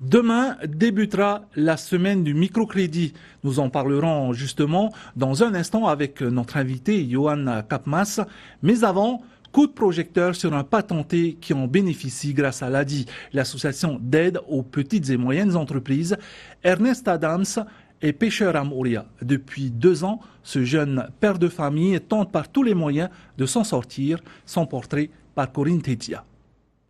Demain débutera la semaine du microcrédit. Nous en parlerons justement dans un instant avec notre invité Johan Kapmas. Mais avant, coup de projecteur sur un patenté qui en bénéficie grâce à l'ADI, l'association d'aide aux petites et moyennes entreprises. Ernest Adams est pêcheur à Moria. Depuis 2 ans, ce jeune père de famille tente par tous les moyens de s'en sortir. Son portrait par Corinne Tetia.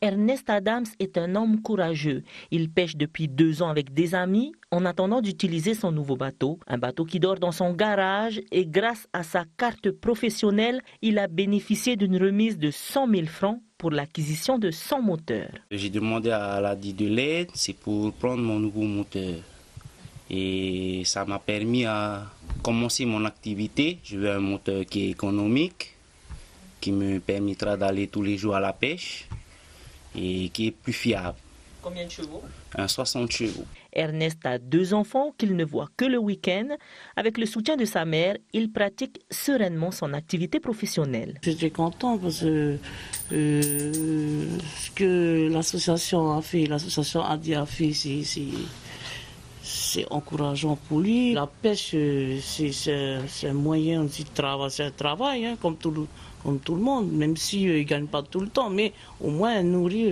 Ernest Adams est un homme courageux. Il pêche depuis 2 ans avec des amis en attendant d'utiliser son nouveau bateau. Un bateau qui dort dans son garage et grâce à sa carte professionnelle, il a bénéficié d'une remise de 100 000 francs pour l'acquisition de 100 moteurs. J'ai demandé à l'ADI de l'aide, c'est pour prendre mon nouveau moteur. Et ça m'a permis à commencer mon activité. Je veux un moteur qui est économique, qui me permettra d'aller tous les jours à la pêche et qui est plus fiable. Combien de chevaux? 60 chevaux. Ernest a 2 enfants qu'il ne voit que le week-end. Avec le soutien de sa mère, il pratique sereinement son activité professionnelle. J'étais content parce que ce que l'association a fait, l'association ADI a fait, c'est encourageant pour lui. La pêche, c'est un moyen de travail, c'est un travail, hein, comme tout le monde, même s'il ne gagne pas tout le temps, mais au moins il nourrit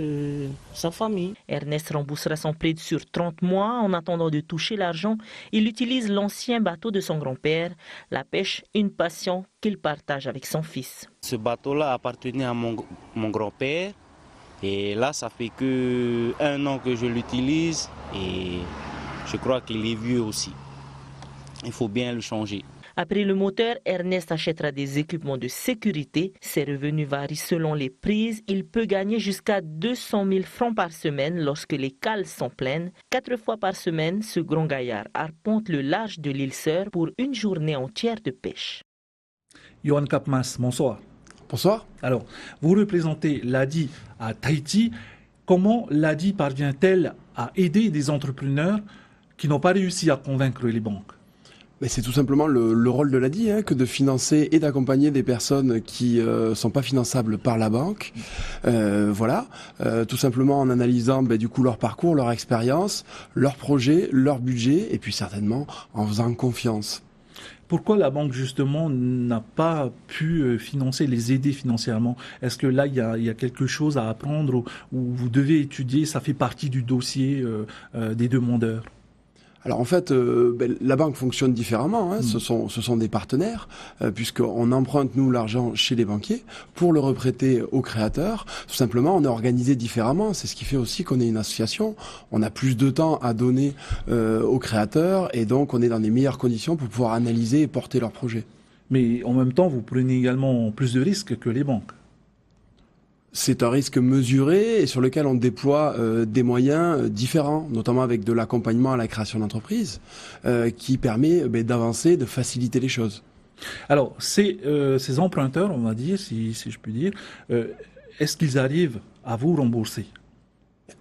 sa famille. Ernest remboursera son prêt sur 30 mois. En attendant de toucher l'argent, il utilise l'ancien bateau de son grand-père. La pêche, une passion qu'il partage avec son fils. Ce bateau-là appartenait à mon grand-père. Et là, ça fait que 1 an que je l'utilise et je crois qu'il est vieux aussi. Il faut bien le changer. Après le moteur, Ernest achètera des équipements de sécurité. Ses revenus varient selon les prises. Il peut gagner jusqu'à 200 000 francs par semaine lorsque les cales sont pleines. 4 fois par semaine, ce grand gaillard arpente le large de l'île Sœur pour une journée entière de pêche. Johan Kapmas, bonsoir. Bonsoir. Alors, vous représentez l'ADI à Tahiti. Comment l'ADI parvient-elle à aider des entrepreneurs qui n'ont pas réussi à convaincre les banques? Mais c'est tout simplement le rôle de l'ADI, que de financer et d'accompagner des personnes qui sont pas finançables par la banque. Tout simplement en analysant du coup leur parcours, leur expérience, leur projet, leur budget, et puis certainement en faisant confiance. Pourquoi la banque, justement, n'a pas pu les aider financièrement? Est-ce que là, il y a quelque chose à apprendre ou vous devez étudier, ça fait partie du dossier des demandeurs? Alors en fait, la banque fonctionne différemment. Ce sont des partenaires, puisqu'on emprunte nous l'argent chez les banquiers pour le reprêter aux créateurs. Tout simplement, on est organisé différemment. C'est ce qui fait aussi qu'on est une association. On a plus de temps à donner aux créateurs et donc on est dans des meilleures conditions pour pouvoir analyser et porter leurs projets. Mais en même temps, vous prenez également plus de risques que les banques. C'est un risque mesuré et sur lequel on déploie des moyens différents, notamment avec de l'accompagnement à la création d'entreprises, qui permet d'avancer, de faciliter les choses. Alors, ces emprunteurs, on va dire, si je puis dire, est-ce qu'ils arrivent à vous rembourser?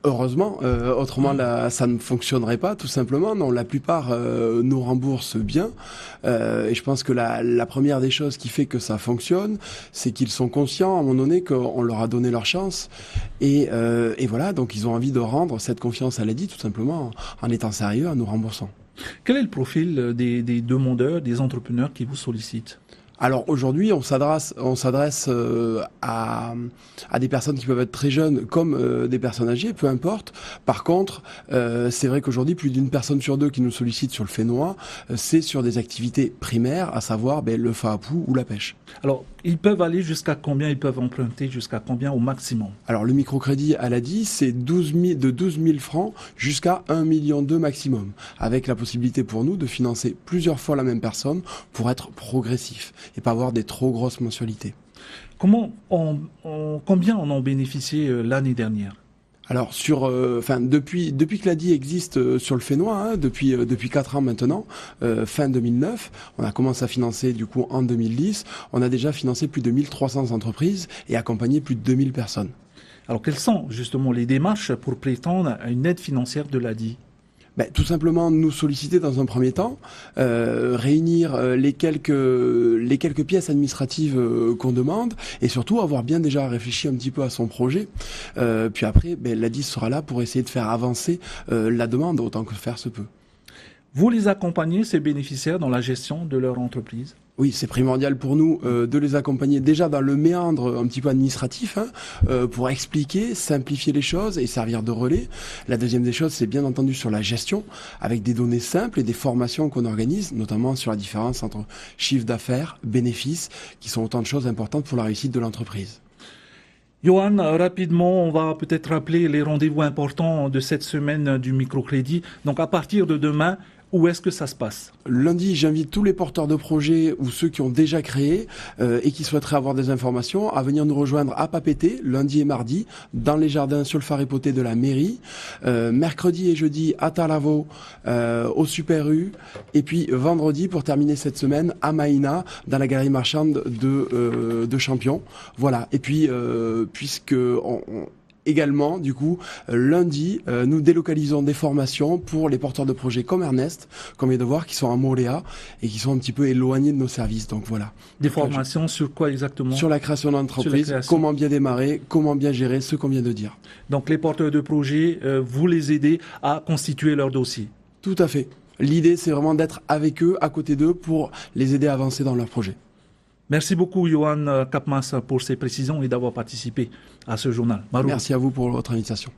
Heureusement, autrement ça ne fonctionnerait pas tout simplement. Non, la plupart nous remboursent bien et je pense que la première des choses qui fait que ça fonctionne, c'est qu'ils sont conscients à un moment donné qu'on leur a donné leur chance et voilà, donc ils ont envie de rendre cette confiance à l'ADI tout simplement en étant sérieux, en nous remboursant. Quel est le profil des demandeurs, des entrepreneurs qui vous sollicitent? Alors aujourd'hui, on s'adresse à des personnes qui peuvent être très jeunes comme des personnes âgées, peu importe. Par contre, c'est vrai qu'aujourd'hui, plus d'une personne sur 2 qui nous sollicite sur le Fénois, c'est sur des activités primaires, à savoir le fa'apu ou la pêche. Alors, ils peuvent aller jusqu'à combien? Ils peuvent emprunter jusqu'à combien au maximum? Alors le microcrédit à l'ADI, c'est de 12 000 francs jusqu'à 1,2 million maximum, avec la possibilité pour nous de financer plusieurs fois la même personne pour être progressif et pas avoir des trop grosses mensualités. Combien en ont bénéficié l'année dernière? Alors depuis que l'ADI existe sur le Fénois, depuis 4 ans maintenant, fin 2009, on a commencé à financer du coup en 2010, on a déjà financé plus de 1300 entreprises et accompagné plus de 2000 personnes. Alors quelles sont justement les démarches pour prétendre à une aide financière de l'ADI? Tout simplement nous solliciter dans un premier temps, réunir les quelques pièces administratives qu'on demande et surtout avoir bien déjà réfléchi un petit peu à son projet. Puis après, l'ADIS sera là pour essayer de faire avancer la demande autant que faire se peut. Vous les accompagnez, ces bénéficiaires, dans la gestion de leur entreprise? Oui, c'est primordial pour nous de les accompagner déjà dans le méandre un petit peu administratif pour expliquer, simplifier les choses et servir de relais. La deuxième des choses, c'est bien entendu sur la gestion, avec des données simples et des formations qu'on organise, notamment sur la différence entre chiffre d'affaires, bénéfices, qui sont autant de choses importantes pour la réussite de l'entreprise. Johan, rapidement, on va peut-être rappeler les rendez-vous importants de cette semaine du microcrédit. Donc à partir de demain, où est-ce que ça se passe? Lundi, j'invite tous les porteurs de projets ou ceux qui ont déjà créé et qui souhaiteraient avoir des informations à venir nous rejoindre à Papeete, lundi et mardi, dans les jardins sur le phare hypothé de la mairie. Mercredi et jeudi à Talavo, au Super U. Et puis vendredi, pour terminer cette semaine, à Maïna, dans la galerie marchande de Champion. Voilà. Et puis, également, du coup, lundi, nous délocalisons des formations pour les porteurs de projets comme Ernest, comme vient de voir, qui sont à Moléa et qui sont un petit peu éloignés de nos services. Donc voilà. Des formations sur quoi exactement? Sur la création d'entreprise, comment bien démarrer, comment bien gérer ce qu'on vient de dire. Donc les porteurs de projets, vous les aidez à constituer leur dossier? Tout à fait. L'idée, c'est vraiment d'être avec eux, à côté d'eux, pour les aider à avancer dans leur projet. Merci beaucoup, Johan Kapmas, pour ces précisions et d'avoir participé à ce journal. Marou. Merci à vous pour votre invitation.